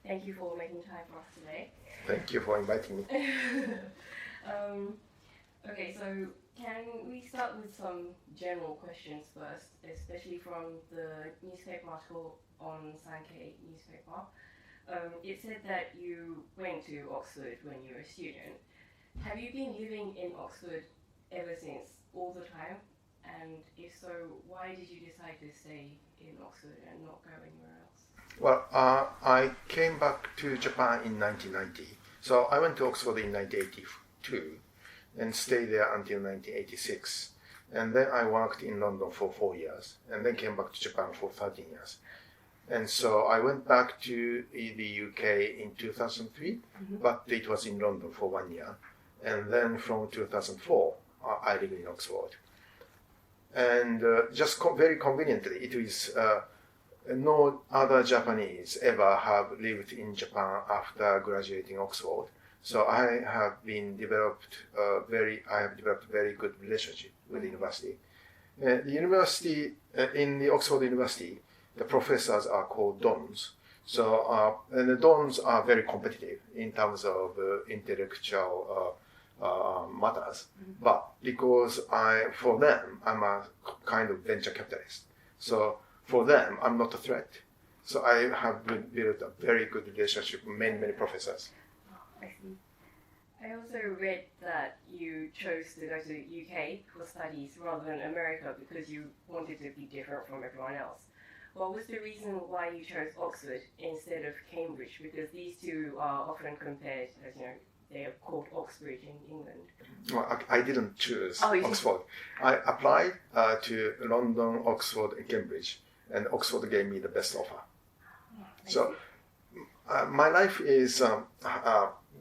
Thank you for making time for us today. Thank you for inviting me. Okay, so can we start with some general questions first, especially from the newspaper article on Sankei newspaper. It said that you went to Oxford when you were a student. Have you been living in Oxford ever since, all the time? And if so, why did you decide to stay in Oxford and not go anywhere else? Well, I came back to Japan in 1990. So I went to Oxford in 1982 and stayed there until 1986. And then I worked in London for 4 years and then came back to Japan for 13 years. And so I went back to the UK in 2003, but it was in London for 1 year. And then from 2004, I lived in Oxford. And just very conveniently, it is no other Japanese ever have lived in Japan after graduating Oxford. So I have developed very good relationship with the university. The university, in the Oxford University, the professors are called dons. So, and the dons are very competitive in terms of intellectual matters. But because for them, I'm a kind of venture capitalist. So for them, I'm not a threat. So I have built a very good relationship with many professors. I see. I also read that you chose to go to the UK for studies rather than America because you wanted to be different from everyone else. What was the reason why you chose Oxford instead of Cambridge? Because these two are often compared, as you know, they are called Oxbridge in England. Well, I didn't choose Oh, Oxford. I applied to London, Oxford, and Cambridge, and Oxford gave me the best offer. So my life is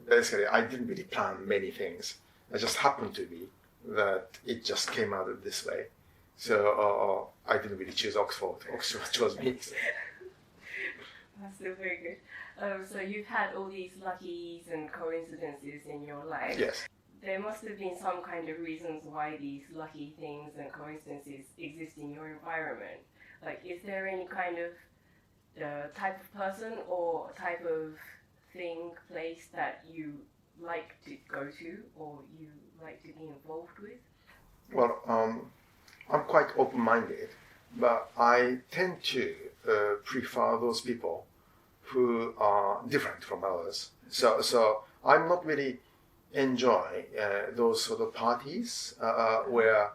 basically, I didn't really plan many things. It just happened to be that it just came out this way. So I didn't really choose Oxford. Oxford chose me. That's still very good. So you've had all these luckies and coincidences in your life. Yes. There must have been some kind of reasons why these lucky things and coincidences exist in your environment. Like, is there any kind of type of person or type of thing, place that you like to go to or you like to be involved with? Well, I'm quite open-minded, but I tend to prefer those people who are different from others. So I'm not really enjoy those sort of parties where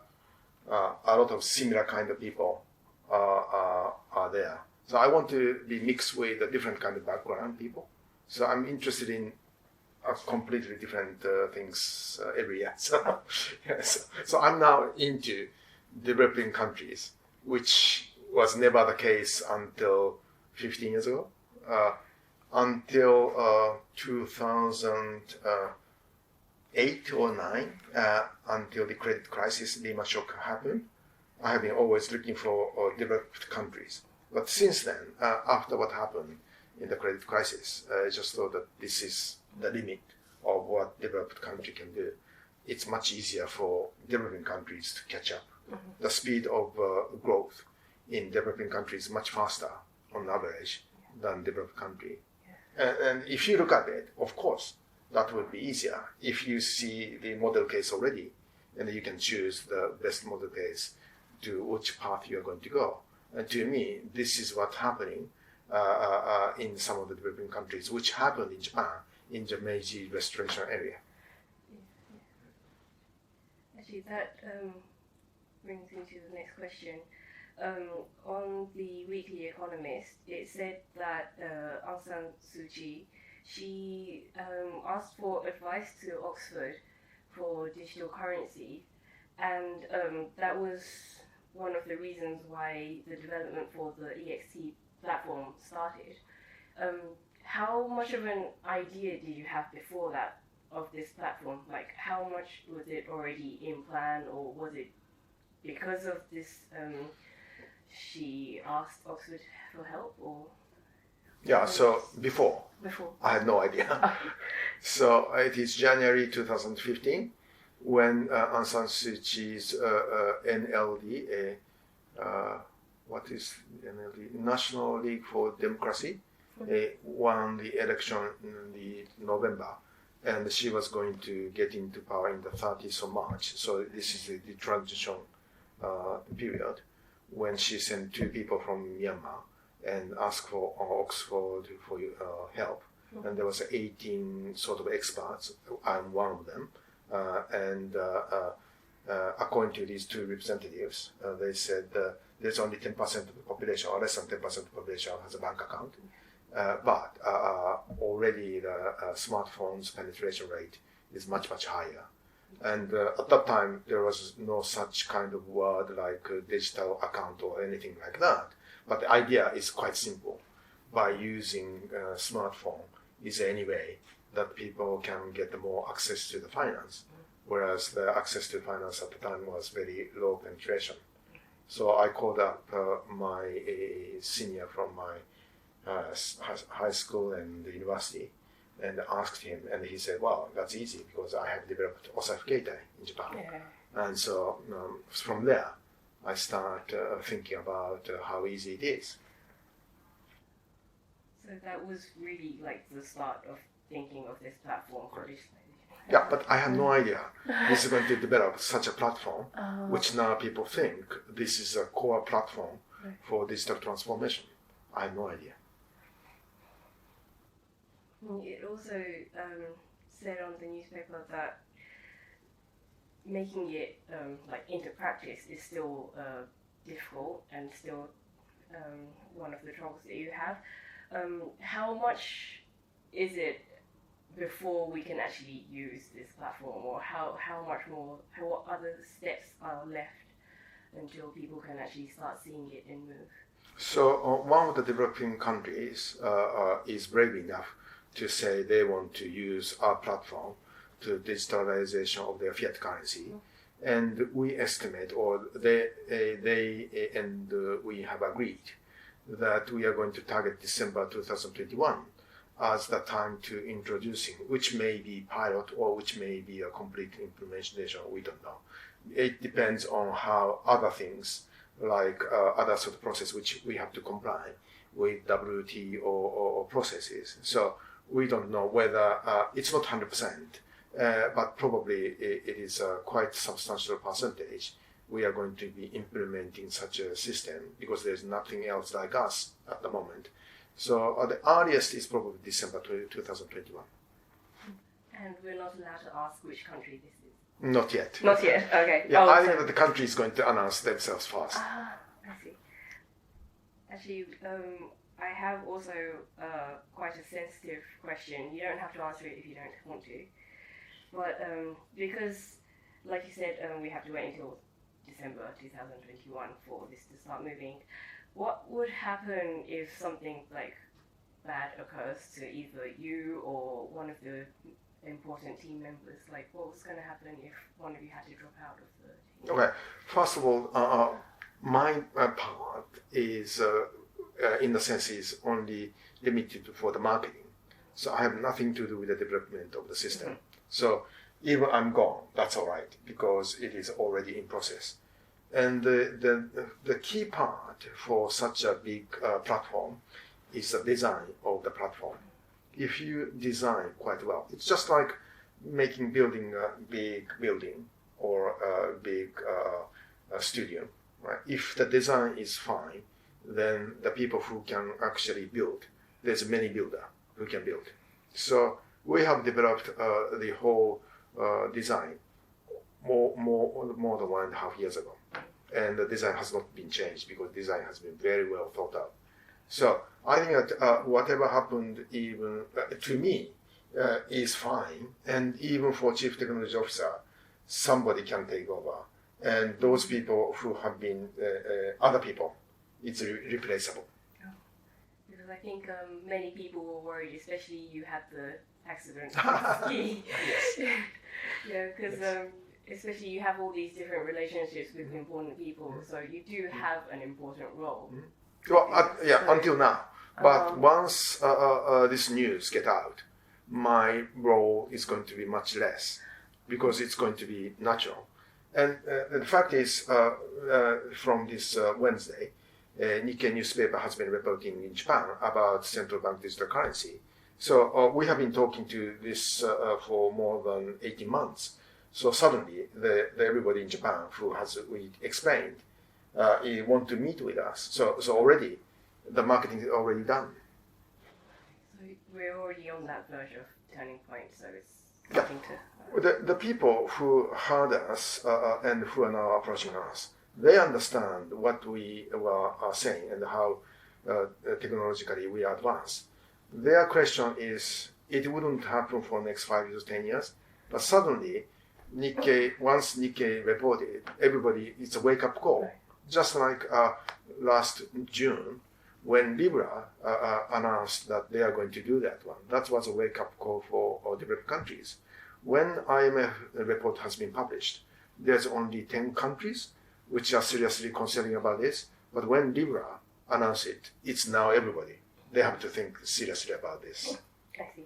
a lot of similar kind of people are there. So I want to be mixed with a different kind of background people. So I'm interested in completely different things every year. So, yes. So I'm now into developing countries, which was never the case until 15 years ago. Until 2008 or 9, until the credit crisis, Lehman shock happened, I have been always looking for developed countries. But since then, after what happened in the credit crisis, I just thought that this is the limit of what developed country can do. It's much easier for developing countries to catch up. The speed of growth in developing countries is much faster on average than developed country. And if you look at it, of course, that would be easier. If you see the model case already, and you can choose the best model case to which path you are going to go. And to me, this is what's happening in some of the developing countries, which happened in Japan, in the Meiji Restoration area. Actually, that brings me to the next question. On the Weekly Economist, it said that Aung San Suu Kyi, she asked for advice to Oxford for digital currency, and that was one of the reasons why the development for the EXT platform started. How much of an idea did you have before that of this platform? Like, how much was it already in plan, or was it because of this she asked Oxford for help, or? Yeah, so before. I had no idea. So it is January 2015 when Aung San Suu Kyi's NLD, what is NLD? National League for Democracy, won the election in the November, and she was going to get into power in the 30th of March. So this is the transition period when she sent 2 people from Myanmar and asked for Oxford for help. And there was 18 sort of experts. I'm one of them. According to these 2 representatives, they said there's only 10% of the population, or less than 10% of the population has a bank account. But already the smartphones penetration rate is much, much higher. And at that time, there was no such kind of word like digital account or anything like that. But the idea is quite simple. By using a smartphone is any way that people can get more access to the finance, whereas the access to finance at the time was very low penetration. So I called up my senior from my high school and the university and asked him, and he said, well, that's easy because I have developed Osafukeitai in Japan. Yeah. And so from there, I start thinking about how easy it is. So that was really like the start of thinking of this platform for digitalization. Yeah, but I had no idea this is going to develop such a platform, which now people think this is a core platform for digital transformation. I had no idea. It also said on the newspaper that making it like into practice is still difficult and still one of the troubles that you have. How much is it before we can actually use this platform, or how much more, what other steps are left until people can actually start seeing it and move? So one of the developing countries is brave enough to say they want to use our platform to digitalization of their fiat currency. And we estimate, or they and we have agreed that we are going to target December 2021 as the time to introducing, which may be pilot or which may be a complete implementation, we don't know. It depends on how other things, like other sort of process which we have to comply with WT or processes. So we don't know whether it's not 100%, but probably it is a quite substantial percentage. We are going to be implementing such a system because there's nothing else like us at the moment. So the earliest is probably December 2021. And we're not allowed to ask which country this is? Not yet. Not yet, okay. Yeah, I think that the country is going to announce themselves first. I see. Actually, I have also quite a sensitive question. You don't have to answer it if you don't want to. But because, like you said, we have to wait until December 2021 for this to start moving. What would happen if something like bad occurs to either you or one of the important team members? Like, what was going to happen if one of you had to drop out of the team? Okay, first of all, my part is, in a sense, is only limited for the marketing. So I have nothing to do with the development of the system. Mm-hmm. So even I'm gone, that's all right, because it is already in process. And the key part for such a big platform is the design of the platform. If you design quite well, it's just like building a big building or a big studio. Right? If the design is fine, then the people who can actually build, there's many builders who can build. So we have developed the whole design more than 1.5 years ago. And the design has not been changed because design has been very well thought out. So I think that whatever happened, even to me, is fine. And even for chief technology officer, somebody can take over. And those people who have been other people, it's replaceable. Oh. Because I think many people were worried, especially you had the accident. Yes. Yeah, because especially you have all these different relationships with important people, so you do have an important role. Well, until now. But once this news get out, my role is going to be much less because it's going to be natural. And the fact is, from this Wednesday, Nikkei newspaper has been reporting in Japan about central bank digital currency. So we have been talking to this for more than 18 months. So suddenly, everybody in Japan who we explained want to meet with us. So already, the marketing is already done. So we're already on that verge of turning point. So it's starting to. The people who heard us and who are now approaching us, they understand what we are saying and how technologically we advance. Their question is, it wouldn't happen for the next 5 years, 10 years, but suddenly, once Nikkei reported, everybody, it's a wake-up call. Right. Just like last June, when Libra announced that they are going to do that one. That was a wake-up call for developed countries. When IMF report has been published, there's only 10 countries which are seriously considering about this. But when Libra announced it, it's now everybody. They have to think seriously about this. I see.